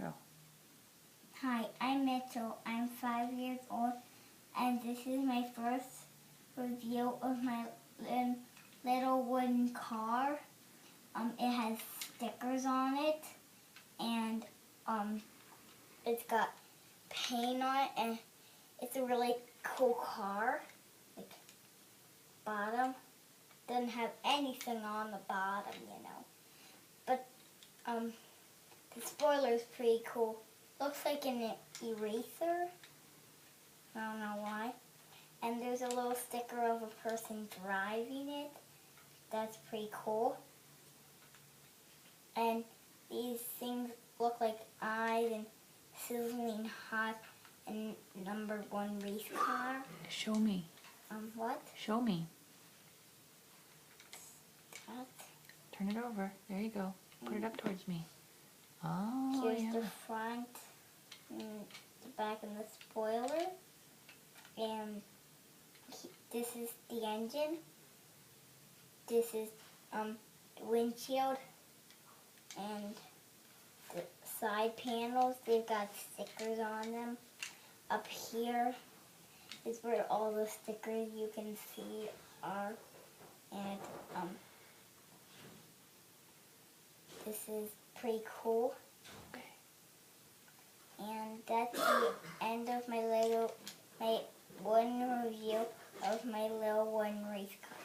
intro. Hi, I'm Mitchell. I'm 5 years old, and this is my first review of my little wooden car. It has stickers on it, and it's got paint on it, and it's a really cool car. Like, bottom doesn't have anything on the bottom, But the spoiler's pretty cool. Looks like an eraser. I don't know why. And there's a little sticker of a person driving it. That's pretty cool. And these things look like eyes and sizzling hot and #1 race car. Show me. What? Show me. That. Turn it over. There you go. Put it up towards me. Oh, Here's yeah. the front, and the back, and the spoiler. And this is the engine. This is the windshield, and the side panels. They've got stickers on them. Up here is where all the stickers you can see are, and this is pretty cool. Okay. And that's the end of my one review of my little one race car.